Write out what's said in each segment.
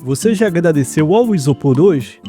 você já agradeceu ao isopor hoje?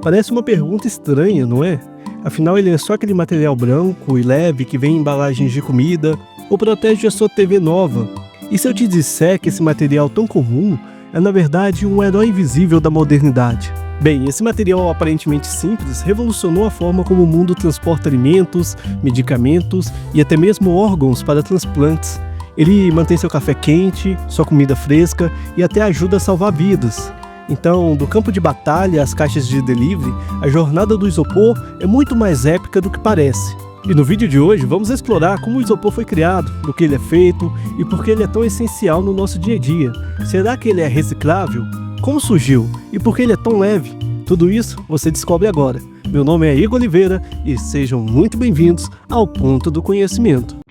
Parece uma pergunta estranha, não é? Afinal, ele é só aquele material branco e leve que vem em embalagens de comida ou protege a sua TV nova. E se eu te disser que esse material tão comum é na verdade um herói invisível da modernidade? Bem, esse material aparentemente simples revolucionou a forma como o mundo transporta alimentos, medicamentos e até mesmo órgãos para transplantes. Ele mantém seu café quente, sua comida fresca e até ajuda a salvar vidas. Então, do campo de batalha às caixas de delivery, a jornada do isopor é muito mais épica do que parece. E no vídeo de hoje vamos explorar como o isopor foi criado, do que ele é feito e por que ele é tão essencial no nosso dia a dia. Será que ele é reciclável? Como surgiu? E por que ele é tão leve? Tudo isso você descobre agora. Meu nome é Igor Oliveira e sejam muito bem-vindos ao Ponto do Conhecimento.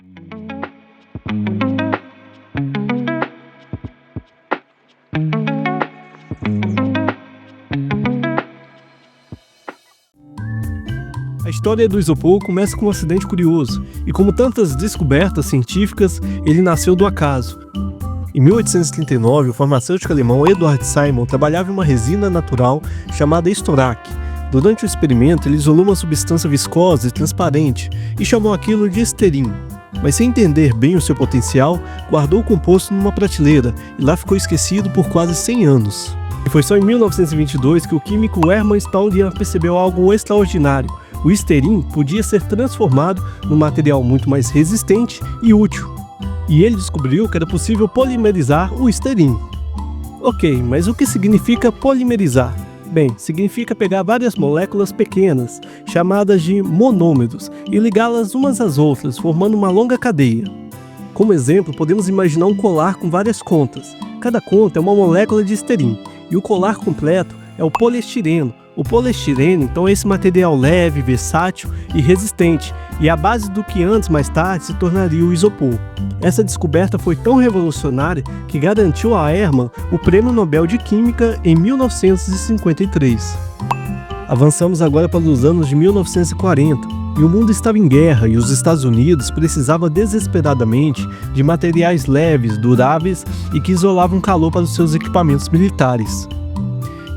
A história do isopor começa com um acidente curioso, e como tantas descobertas científicas, ele nasceu do acaso. Em 1839, o farmacêutico alemão Eduard Simon trabalhava em uma resina natural chamada Storac. Durante o experimento, ele isolou uma substância viscosa e transparente e chamou aquilo de esterim. Mas sem entender bem o seu potencial, guardou o composto numa prateleira e lá ficou esquecido por quase 100 anos. E foi só em 1922 que o químico Hermann Staudinger percebeu algo extraordinário. O esterim podia ser transformado num material muito mais resistente e útil. E ele descobriu que era possível polimerizar o esterim. Ok, mas o que significa polimerizar? Bem, significa pegar várias moléculas pequenas, chamadas de monômeros, e ligá-las umas às outras, formando uma longa cadeia. Como exemplo, podemos imaginar um colar com várias contas. Cada conta é uma molécula de esterim, e o colar completo é o poliestireno. O poliestireno, então, é esse material leve, versátil e resistente, e é a base do que antes, mais tarde, se tornaria o isopor. Essa descoberta foi tão revolucionária que garantiu a Hermann o Prêmio Nobel de Química em 1953. Avançamos agora para os anos de 1940, e o mundo estava em guerra e os Estados Unidos precisavam desesperadamente de materiais leves, duráveis e que isolavam calor para os seus equipamentos militares.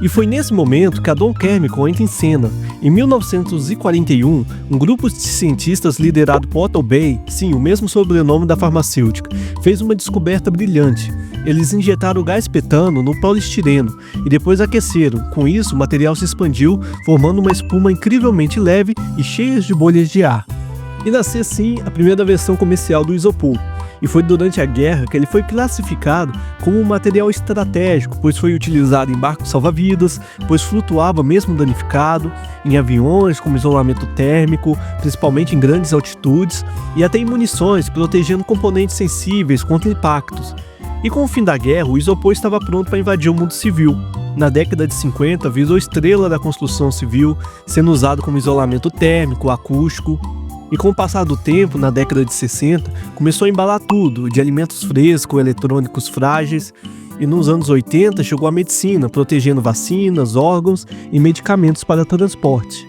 E foi nesse momento que a Dow Chemical entra em cena. Em 1941, um grupo de cientistas liderado por Otto Bay, sim, o mesmo sobrenome da farmacêutica, fez uma descoberta brilhante. Eles injetaram o gás petano no poliestireno e depois aqueceram. Com isso, o material se expandiu, formando uma espuma incrivelmente leve e cheia de bolhas de ar. E nasceu assim a primeira versão comercial do isopor. E foi durante a guerra que ele foi classificado como um material estratégico, pois foi utilizado em barcos salva-vidas, pois flutuava mesmo danificado, em aviões como isolamento térmico, principalmente em grandes altitudes, e até em munições, protegendo componentes sensíveis contra impactos. E com o fim da guerra, o isopor estava pronto para invadir o mundo civil. Na década de 50, virou estrela da construção civil, sendo usado como isolamento térmico, acústico. E com o passar do tempo, na década de 60, começou a embalar tudo, de alimentos frescos, eletrônicos frágeis, e nos anos 80 chegou a medicina, protegendo vacinas, órgãos e medicamentos para transporte.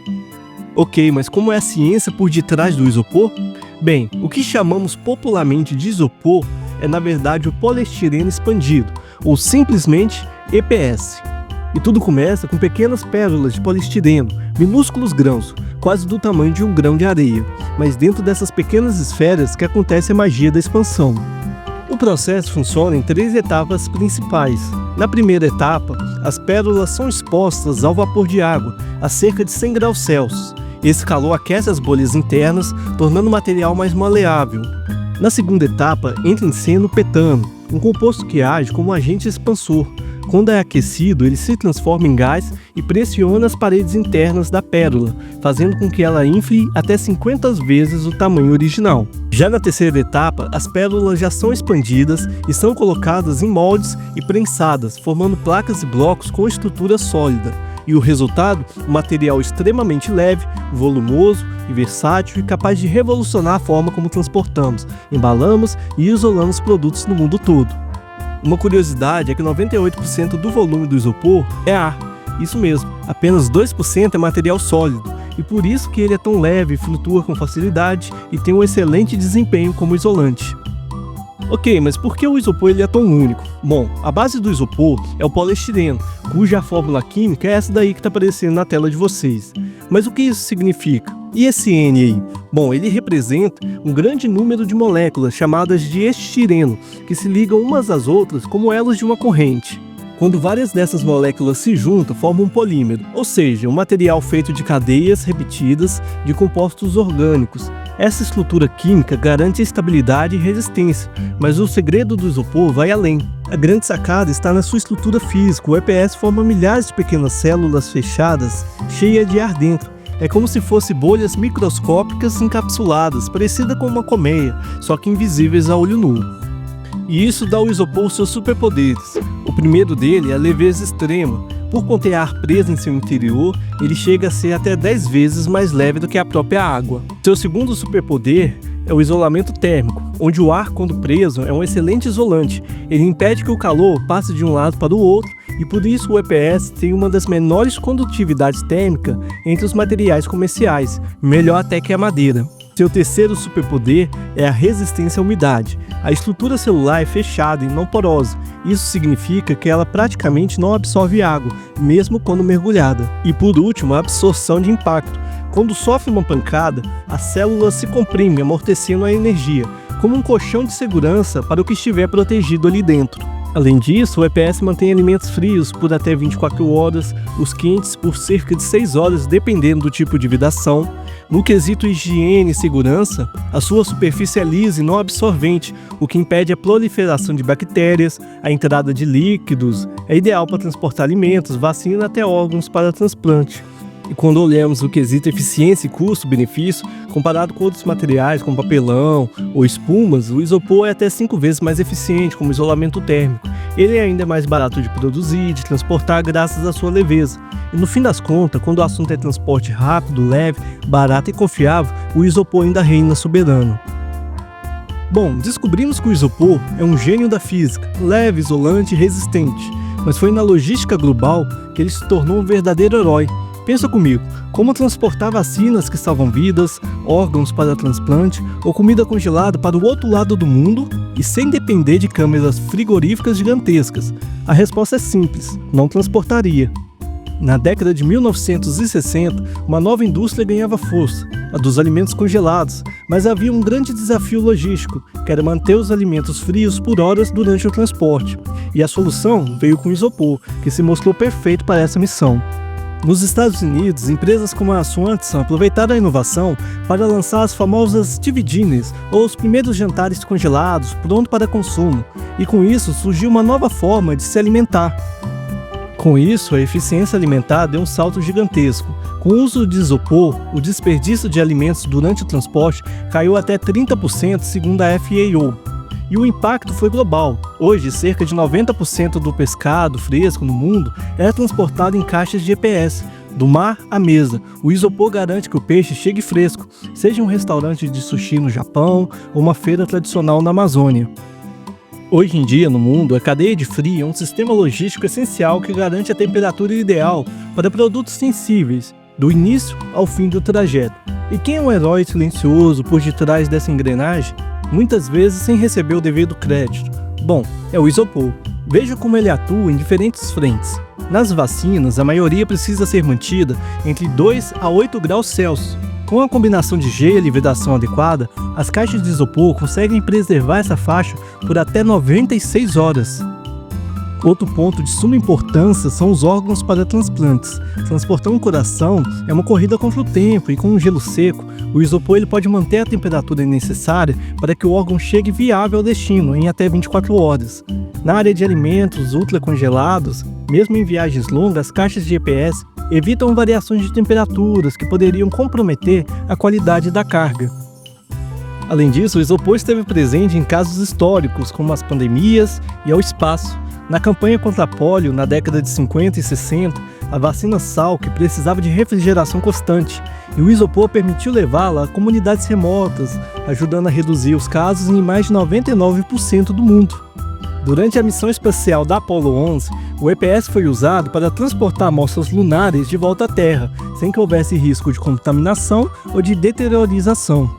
Ok, mas como é a ciência por detrás do isopor? Bem, o que chamamos popularmente de isopor é na verdade o poliestireno expandido, ou simplesmente EPS. E tudo começa com pequenas pérolas de poliestireno, minúsculos grãos, quase do tamanho de um grão de areia, mas dentro dessas pequenas esferas que acontece a magia da expansão. O processo funciona em 3 etapas principais. Na primeira etapa, as pérolas são expostas ao vapor de água, a cerca de 100 graus Celsius. Esse calor aquece as bolhas internas, tornando o material mais maleável. Na segunda etapa, entra em cena o petano, um composto que age como agente expansor. Quando é aquecido, ele se transforma em gás e pressiona as paredes internas da pérola, fazendo com que ela infle até 50 vezes o tamanho original. Já na terceira etapa, as pérolas já são expandidas e são colocadas em moldes e prensadas, formando placas e blocos com estrutura sólida. E o resultado? Um material extremamente leve, volumoso e versátil e capaz de revolucionar a forma como transportamos, embalamos e isolamos produtos no mundo todo. Uma curiosidade é que 98% do volume do isopor é ar. Isso mesmo, apenas 2% é material sólido, e por isso que ele é tão leve, flutua com facilidade e tem um excelente desempenho como isolante. Ok, mas por que o isopor ele é tão único? Bom, a base do isopor é o poliestireno, cuja fórmula química é essa daí que está aparecendo na tela de vocês. Mas o que isso significa? E esse N aí? Bom, ele representa um grande número de moléculas chamadas de estireno, que se ligam umas às outras como elas de uma corrente. Quando várias dessas moléculas se juntam, formam um polímero, ou seja, um material feito de cadeias repetidas de compostos orgânicos. Essa estrutura química garante estabilidade e resistência, mas o segredo do isopor vai além. A grande sacada está na sua estrutura física. O EPS forma milhares de pequenas células fechadas, cheias de ar dentro. É como se fossem bolhas microscópicas encapsuladas, parecida com uma colmeia, só que invisíveis a olho nu. E isso dá ao isopor seus superpoderes. O primeiro dele é a leveza extrema. Por conter ar preso em seu interior, ele chega a ser até 10 vezes mais leve do que a própria água. Seu segundo superpoder é o isolamento térmico, onde o ar, quando preso, é um excelente isolante. Ele impede que o calor passe de um lado para o outro e por isso o EPS tem uma das menores condutividades térmicas entre os materiais comerciais, melhor até que a madeira. Seu terceiro superpoder é a resistência à umidade. A estrutura celular é fechada e não porosa. Isso significa que ela praticamente não absorve água, mesmo quando mergulhada. E por último, a absorção de impacto. Quando sofre uma pancada, a célula se comprime, amortecendo a energia, como um colchão de segurança para o que estiver protegido ali dentro. Além disso, o EPS mantém alimentos frios por até 24 horas, os quentes por cerca de 6 horas, dependendo do tipo de vedação. No quesito higiene e segurança, a sua superfície é lisa e não absorvente, o que impede a proliferação de bactérias, a entrada de líquidos, é ideal para transportar alimentos, vacina até órgãos para transplante. E quando olhamos o quesito eficiência e custo-benefício, comparado com outros materiais como papelão ou espumas, o isopor é até 5 vezes mais eficiente como isolamento térmico. Ele é ainda mais barato de produzir e de transportar graças à sua leveza. E no fim das contas, quando o assunto é transporte rápido, leve, barato e confiável, o isopor ainda reina soberano. Bom, descobrimos que o isopor é um gênio da física, leve, isolante e resistente. Mas foi na logística global que ele se tornou um verdadeiro herói. Pensa comigo, como transportar vacinas que salvam vidas, órgãos para transplante ou comida congelada para o outro lado do mundo e sem depender de câmeras frigoríficas gigantescas? A resposta é simples, não transportaria. Na década de 1960, uma nova indústria ganhava força, a dos alimentos congelados, mas havia um grande desafio logístico, que era manter os alimentos frios por horas durante o transporte. E a solução veio com o isopor, que se mostrou perfeito para essa missão. Nos Estados Unidos, empresas como a Swanson aproveitaram a inovação para lançar as famosas TV Dinners, ou os primeiros jantares congelados, prontos para consumo, e com isso surgiu uma nova forma de se alimentar. Com isso, a eficiência alimentar deu um salto gigantesco. Com o uso de isopor, o desperdício de alimentos durante o transporte caiu até 30%, segundo a FAO. E o impacto foi global. Hoje, cerca de 90% do pescado fresco no mundo é transportado em caixas de EPS, do mar à mesa. O isopor garante que o peixe chegue fresco, seja um restaurante de sushi no Japão ou uma feira tradicional na Amazônia. Hoje em dia, no mundo, a cadeia de frio é um sistema logístico essencial que garante a temperatura ideal para produtos sensíveis, do início ao fim do trajeto. E quem é o herói silencioso por detrás dessa engrenagem? Muitas vezes sem receber o devido crédito. Bom, é o isopor. Veja como ele atua em diferentes frentes. Nas vacinas, a maioria precisa ser mantida entre 2 a 8 graus Celsius. Com a combinação de gelo e vedação adequada, as caixas de isopor conseguem preservar essa faixa por até 96 horas. Outro ponto de suma importância são os órgãos para transplantes. Transportar um coração é uma corrida contra o tempo e com um gelo seco, o isopor ele pode manter a temperatura necessária para que o órgão chegue viável ao destino em até 24 horas. Na área de alimentos ultracongelados, mesmo em viagens longas, as caixas de EPS evitam variações de temperaturas que poderiam comprometer a qualidade da carga. Além disso, o isopor esteve presente em casos históricos, como as pandemias e ao espaço. Na campanha contra a polio, na década de 50 e 60, a vacina Salk precisava de refrigeração constante, e o isopor permitiu levá-la a comunidades remotas, ajudando a reduzir os casos em mais de 99% do mundo. Durante a missão espacial da Apollo 11, o EPS foi usado para transportar amostras lunares de volta à Terra, sem que houvesse risco de contaminação ou de deteriorização.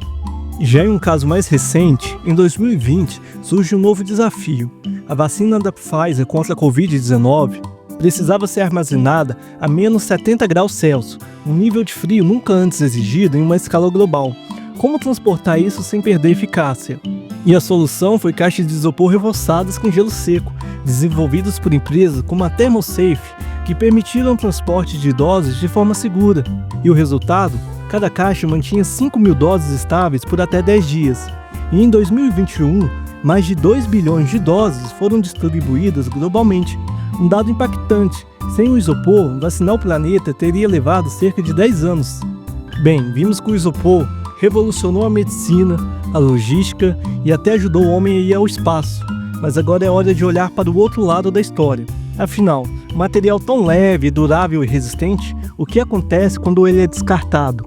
Já em um caso mais recente, em 2020, surge um novo desafio. A vacina da Pfizer contra a Covid-19 precisava ser armazenada a menos 70 graus Celsius, um nível de frio nunca antes exigido em uma escala global. Como transportar isso sem perder eficácia? E a solução foi caixas de isopor reforçadas com gelo seco, desenvolvidas por empresas como a ThermoSafe, que permitiram o transporte de doses de forma segura. E o resultado? Cada caixa mantinha 5.000 doses estáveis por até 10 dias. E em 2021, mais de 2 bilhões de doses foram distribuídas globalmente. Um dado impactante: sem o isopor, vacinar o planeta teria levado cerca de 10 anos. Bem, vimos que o isopor revolucionou a medicina, a logística e até ajudou o homem a ir ao espaço. Mas agora é hora de olhar para o outro lado da história. Afinal, um material tão leve, durável e resistente, o que acontece quando ele é descartado?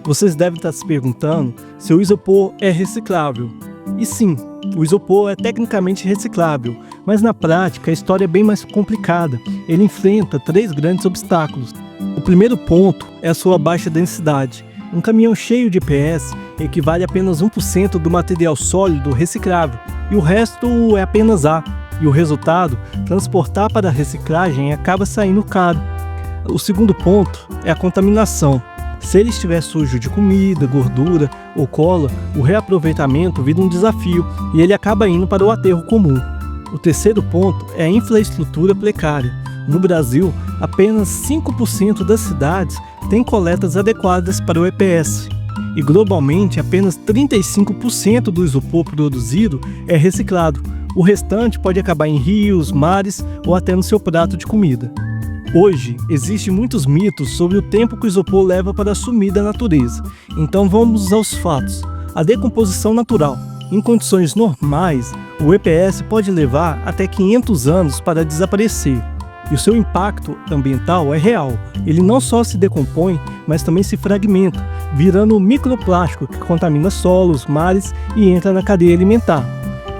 Vocês devem estar se perguntando se o isopor é reciclável. E sim, o isopor é tecnicamente reciclável, mas na prática a história é bem mais complicada. Ele enfrenta 3 grandes obstáculos. O primeiro ponto é a sua baixa densidade. Um caminhão cheio de EPS equivale a apenas 1% do material sólido reciclável, e o resto é apenas ar. E o resultado, transportar para a reciclagem acaba saindo caro. O segundo ponto é a contaminação. Se ele estiver sujo de comida, gordura ou cola, o reaproveitamento vira um desafio e ele acaba indo para o aterro comum. O terceiro ponto é a infraestrutura precária. No Brasil, apenas 5% das cidades têm coletas adequadas para o EPS. E globalmente, apenas 35% do isopor produzido é reciclado. O restante pode acabar em rios, mares ou até no seu prato de comida. Hoje, existem muitos mitos sobre o tempo que o isopor leva para sumir da natureza. Então vamos aos fatos. A decomposição natural. Em condições normais, o EPS pode levar até 500 anos para desaparecer. E o seu impacto ambiental é real. Ele não só se decompõe, mas também se fragmenta, virando microplástico que contamina solos, mares e entra na cadeia alimentar.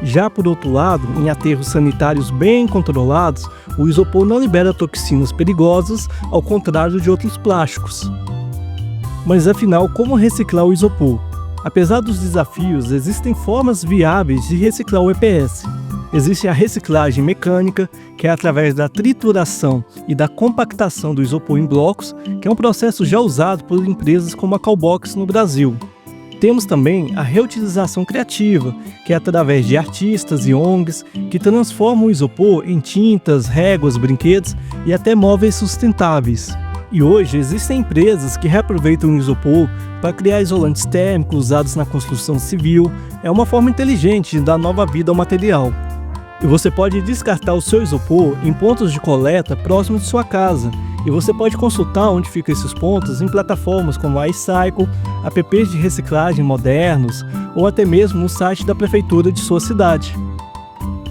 Já por outro lado, em aterros sanitários bem controlados, o isopor não libera toxinas perigosas, ao contrário de outros plásticos. Mas afinal, como reciclar o isopor? Apesar dos desafios, existem formas viáveis de reciclar o EPS. Existe a reciclagem mecânica, que é através da trituração e da compactação do isopor em blocos, que é um processo já usado por empresas como a Callbox no Brasil. Temos também a reutilização criativa, que é através de artistas e ONGs que transformam o isopor em tintas, réguas, brinquedos e até móveis sustentáveis. E hoje existem empresas que reaproveitam o isopor para criar isolantes térmicos usados na construção civil. É uma forma inteligente de dar nova vida ao material. E você pode descartar o seu isopor em pontos de coleta próximos de sua casa. E você pode consultar onde ficam esses pontos em plataformas como a iCycle, apps de reciclagem modernos ou até mesmo no site da prefeitura de sua cidade.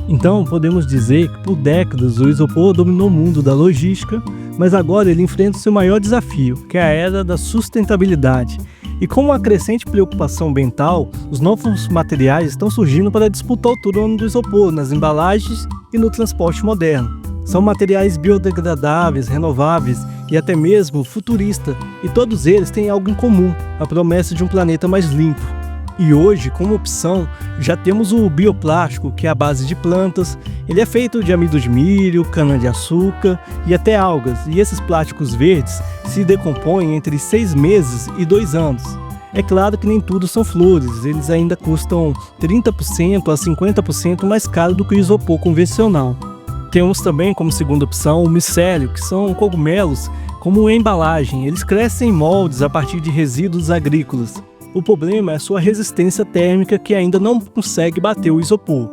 Então, podemos dizer que por décadas o isopor dominou o mundo da logística, mas agora ele enfrenta o seu maior desafio, que é a era da sustentabilidade. E com uma crescente preocupação ambiental, os novos materiais estão surgindo para disputar o trono do isopor nas embalagens e no transporte moderno. São materiais biodegradáveis, renováveis e até mesmo futuristas, e todos eles têm algo em comum, a promessa de um planeta mais limpo. E hoje, como opção, já temos o bioplástico, que é a base de plantas. Ele é feito de amido de milho, cana-de-açúcar e até algas, e esses plásticos verdes se decompõem entre 6 meses e 2 anos. É claro que nem tudo são flores, eles ainda custam 30% a 50% mais caro do que o isopor convencional. Temos também como segunda opção o micélio, que são cogumelos como embalagem. Eles crescem em moldes a partir de resíduos agrícolas. O problema é a sua resistência térmica, que ainda não consegue bater o isopor.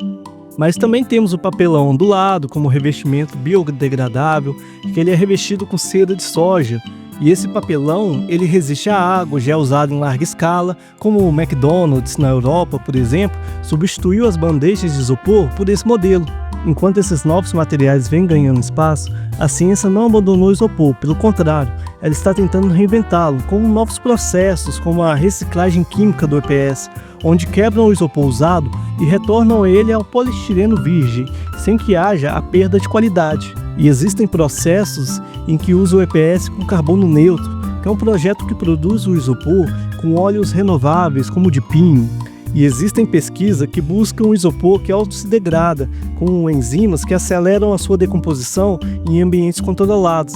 Mas também temos o papelão ondulado como revestimento biodegradável, que ele é revestido com cera de soja. E esse papelão ele resiste à água, já é usado em larga escala, como o McDonald's na Europa, por exemplo, substituiu as bandejas de isopor por esse modelo. Enquanto esses novos materiais vêm ganhando espaço, a ciência não abandonou o isopor, pelo contrário, ela está tentando reinventá-lo com novos processos, como a reciclagem química do EPS, onde quebram o isopor usado e retornam ele ao poliestireno virgem, sem que haja a perda de qualidade. E existem processos em que usam o EPS com carbono neutro, que é um projeto que produz o isopor com óleos renováveis como o de pinho. E existem pesquisas que buscam um isopor que auto-se-degrada, com enzimas que aceleram a sua decomposição em ambientes controlados.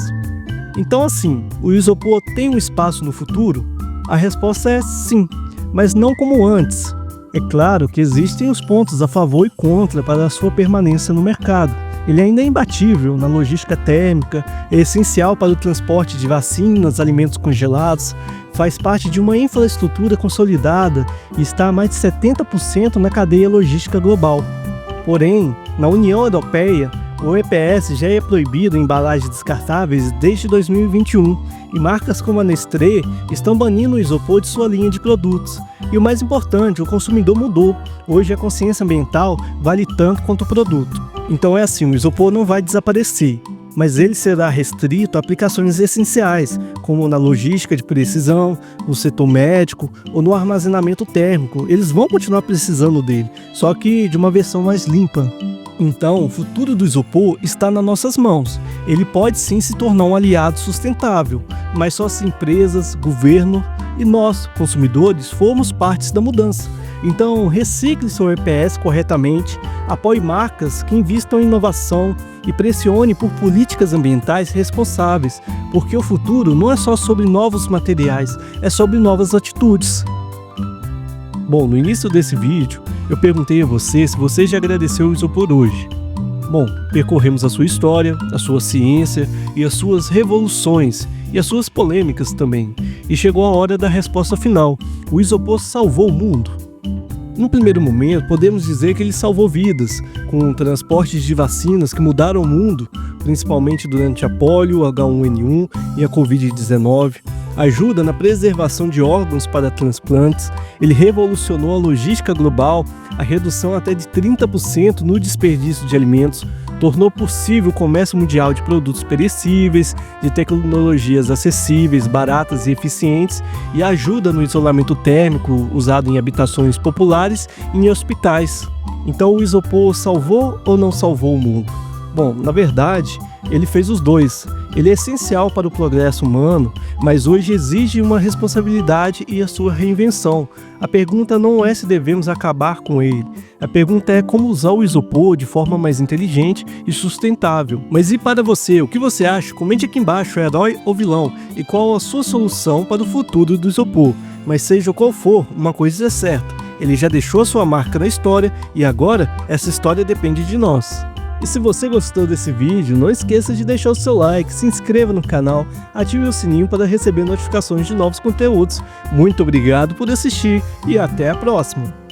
Então assim, o isopor tem um espaço no futuro? A resposta é sim, mas não como antes. É claro que existem os pontos a favor e contra para a sua permanência no mercado. Ele ainda é imbatível na logística térmica, é essencial para o transporte de vacinas, alimentos congelados, faz parte de uma infraestrutura consolidada e está há mais de 70% na cadeia logística global. Porém, na União Europeia, o EPS já é proibido em embalagens descartáveis desde 2021 e marcas como a Nestlé estão banindo o isopor de sua linha de produtos. E o mais importante, o consumidor mudou. Hoje a consciência ambiental vale tanto quanto o produto. Então é assim, o isopor não vai desaparecer, mas ele será restrito a aplicações essenciais, como na logística de precisão, no setor médico ou no armazenamento térmico. Eles vão continuar precisando dele, só que de uma versão mais limpa. Então, o futuro do isopor está nas nossas mãos. Ele pode sim se tornar um aliado sustentável, mas só se empresas, governo e nós, consumidores, formos partes da mudança. Então, recicle seu EPS corretamente, apoie marcas que investam em inovação e pressione por políticas ambientais responsáveis, porque o futuro não é só sobre novos materiais, é sobre novas atitudes. Bom, no início desse vídeo, eu perguntei a você se você já agradeceu o isopor hoje. Bom, percorremos a sua história, a sua ciência e as suas revoluções e as suas polêmicas também. E chegou a hora da resposta final. O isopor salvou o mundo? No primeiro momento, podemos dizer que ele salvou vidas, com transportes de vacinas que mudaram o mundo, principalmente durante a polio, H1N1 e a Covid-19. Ajuda na preservação de órgãos para transplantes, ele revolucionou a logística global, a redução até de 30% no desperdício de alimentos, tornou possível o comércio mundial de produtos perecíveis, de tecnologias acessíveis, baratas e eficientes, e ajuda no isolamento térmico usado em habitações populares e em hospitais. Então o isopor salvou ou não salvou o mundo? Bom, na verdade, ele fez os dois. Ele é essencial para o progresso humano, mas hoje exige uma responsabilidade e a sua reinvenção. A pergunta não é se devemos acabar com ele. A pergunta é como usar o isopor de forma mais inteligente e sustentável. Mas e para você, o que você acha? Comente aqui embaixo, herói ou vilão, e qual a sua solução para o futuro do isopor. Mas seja qual for, uma coisa é certa, ele já deixou a sua marca na história e agora essa história depende de nós. E se você gostou desse vídeo, não esqueça de deixar o seu like, se inscreva no canal, ative o sininho para receber notificações de novos conteúdos. Muito obrigado por assistir e até a próxima!